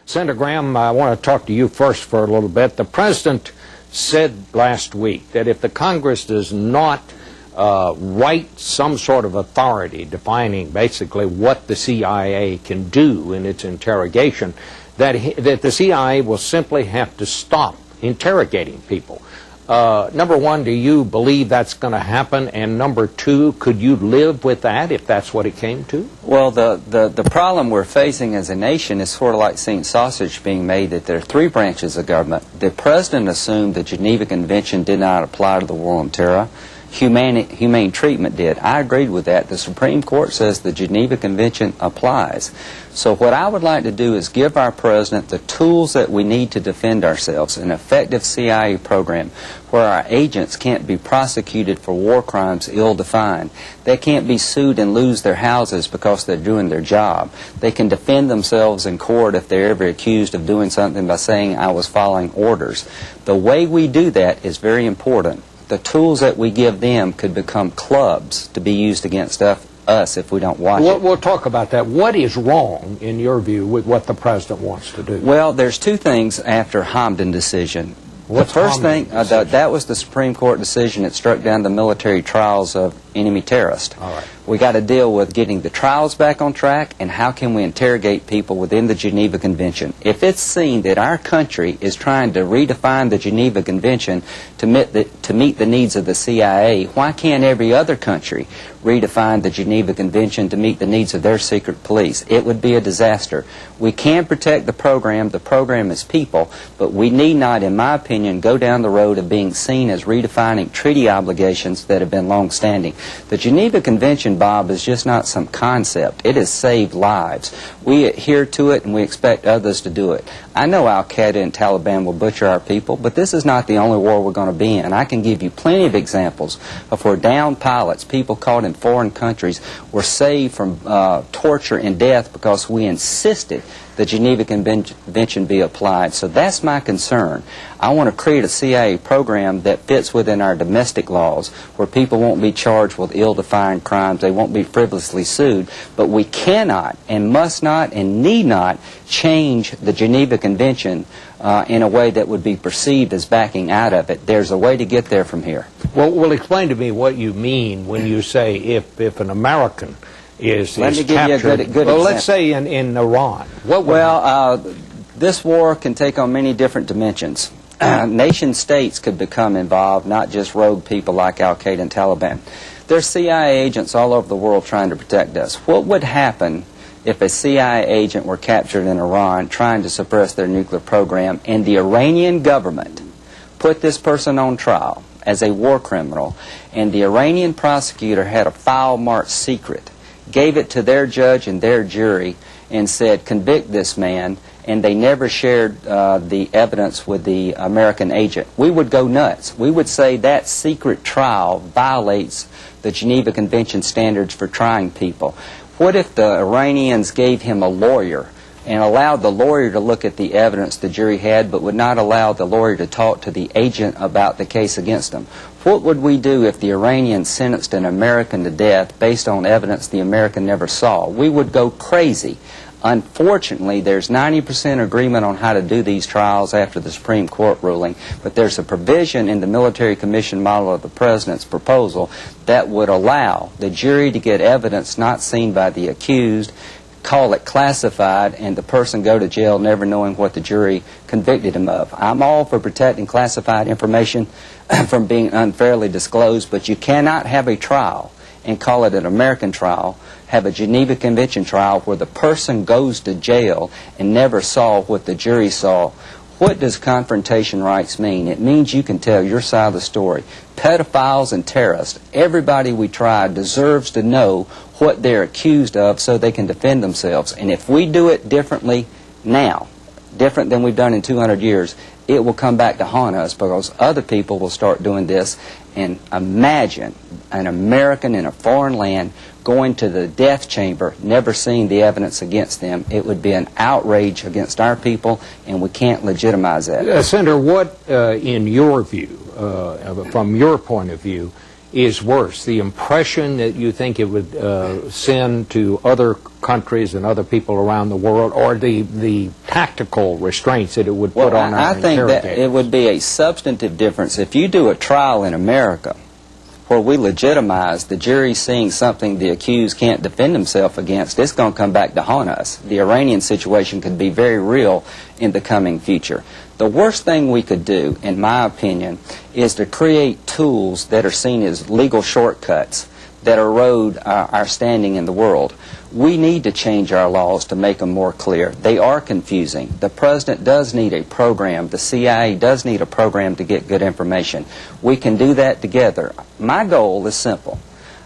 Senator Graham, I want to talk to you first for a little bit. The President said last week that if the Congress does not write some sort of authority defining basically what the CIA can do in its interrogation, that the CIA will simply have to stop interrogating people. Number one, do you believe that's going to happen? And number two, could you live with that if that's what it came to? Well, the problem we're facing as a nation is sort of like seeing sausage being made, that there are three branches of government. The President assumed the Geneva Convention did not apply to the war on terror. Humane treatment did. I agreed with that. The Supreme Court says the Geneva Convention applies. So what I would like to do is give our President the tools that we need to defend ourselves, an effective CIA program where our agents can't be prosecuted for war crimes ill-defined. They can't be sued and lose their houses because they're doing their job. They can defend themselves in court if they're ever accused of doing something by saying, I was following orders. The way we do that is very important. The tools that we give them could become clubs to be used against us if we don't watch it. We'll talk about that. What is wrong, in your view, with what the President wants to do? Well, there's two things after Hamdan decision. What's the first Hamdan thing, decision? that was the Supreme Court decision that struck down the military trials of enemy terrorists. All right. We got to deal with getting the trials back on track and how can we interrogate people within the Geneva Convention. If it's seen that our country is trying to redefine the Geneva Convention to meet the needs of the CIA, why can't every other country redefine the Geneva Convention to meet the needs of their secret police? It would be a disaster. We can protect the program. The program is people, but we need not, in my opinion, go down the road of being seen as redefining treaty obligations that have been long-standing. The Geneva Convention, Bob, is just not some concept. It has saved lives. We adhere to it and we expect others to do it. I know Al-Qaeda and Taliban will butcher our people, but this is not the only war we're going to be in. I can give you plenty of examples of where downed pilots, people caught in foreign countries, were saved from torture and death because we insisted the Geneva Convention be applied. So that's my concern. I want to create a CIA program that fits within our domestic laws where people won't be charged with ill-defined crimes, they won't be frivolously sued, but we cannot and must not and need not change the Geneva Convention in a way that would be perceived as backing out of it. There's a way to get there from here. Well, explain to me what you mean when you say if an American is Let me give captured. you a good well, example. let's say in Iran. This war can take on many different dimensions. Nation-states could become involved, not just rogue people like Al-Qaeda and Taliban. There's CIA agents all over the world trying to protect us. What would happen if a CIA agent were captured in Iran trying to suppress their nuclear program and the Iranian government put this person on trial as a war criminal and the Iranian prosecutor had a file marked secret, gave it to their judge and their jury and said, convict this man, and they never shared the evidence with the American agent? We would go nuts. We would say that secret trial violates the Geneva Convention standards for trying people. What if the Iranians gave him a lawyer and allowed the lawyer to look at the evidence the jury had but would not allow the lawyer to talk to the agent about the case against him? What would we do if the Iranians sentenced an American to death based on evidence the American never saw? We would go crazy. Unfortunately, there's 90% agreement on how to do these trials after the Supreme Court ruling, but there's a provision in the military commission model of the President's proposal that would allow the jury to get evidence not seen by the accused, call it classified, and the person go to jail never knowing what the jury convicted him of. I'm all for protecting classified information from being unfairly disclosed, but you cannot have a trial and call it an American trial, have a Geneva Convention trial where the person goes to jail and never saw what the jury saw. What does confrontation rights mean? It means you can tell your side of the story. Pedophiles and terrorists, everybody we try deserves to know what they're accused of so they can defend themselves. And if we do it differently now, different than we've done in 200 years, it will come back to haunt us because other people will start doing this. And imagine an American in a foreign land going to the death chamber, never seeing the evidence against them. It would be an outrage against our people, and we can't legitimize that. Senator, what, in your view, from your point of view, is worse? The impression that you think it would send to other countries and other people around the world, or the tactical restraints that it would put on our interrogators? I think that it would be a substantive difference. If you do a trial in America where we legitimize the jury seeing something the accused can't defend himself against, it's going to come back to haunt us. The Iranian situation could be very real in the coming future. The worst thing we could do, in my opinion, is to create tools that are seen as legal shortcuts that erode our standing in the world. We need to change our laws to make them more clear. They are confusing. The President does need a program. The CIA does need a program to get good information. We can do that together. My goal is simple.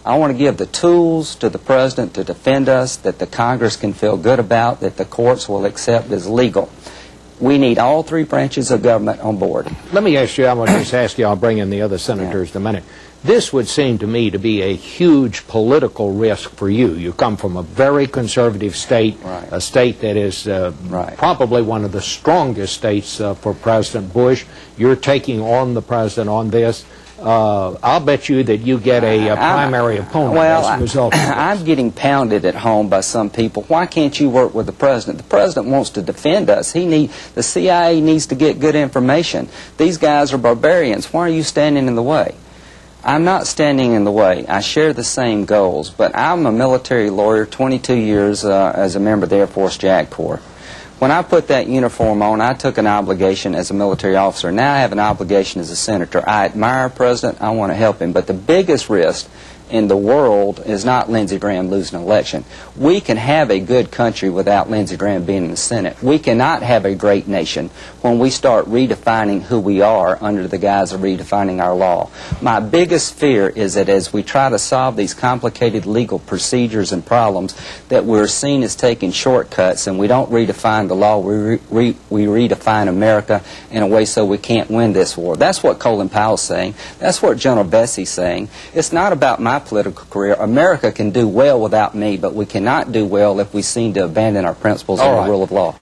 I want to give the tools to the President to defend us, that the Congress can feel good about, that the courts will accept as legal. We need all three branches of government on board. Let me ask you, I'm going to just ask you, I'll bring in the other senators in a minute. This would seem to me to be a huge political risk for you. You come from a very conservative state, right, a state that is probably one of the strongest states for President Bush. You're taking on the President on this. I'll bet you that you get a primary opponent as a result of this. I'm getting pounded at home by some people. Why can't you work with the President? The President wants to defend us. The CIA needs to get good information. These guys are barbarians. Why are you standing in the way? I'm not standing in the way. I share the same goals, but I'm a military lawyer, 22 years as a member of the Air Force JAG Corps. When I put that uniform on, I took an obligation as a military officer. Now I have an obligation as a senator. I admire our President. I want to help him. But the biggest risk in the world is not Lindsey Graham losing an election. We can have a good country without Lindsey Graham being in the Senate. We cannot have a great nation when we start redefining who we are under the guise of redefining our law. My biggest fear is that as we try to solve these complicated legal procedures and problems, that we're seen as taking shortcuts and we don't redefine the law. We redefine America in a way so we can't win this war. That's what Colin Powell's saying. That's what General Bessie's saying. It's not about my political career. America can do well without me, but we cannot do well if we seem to abandon our principles and the rule of law.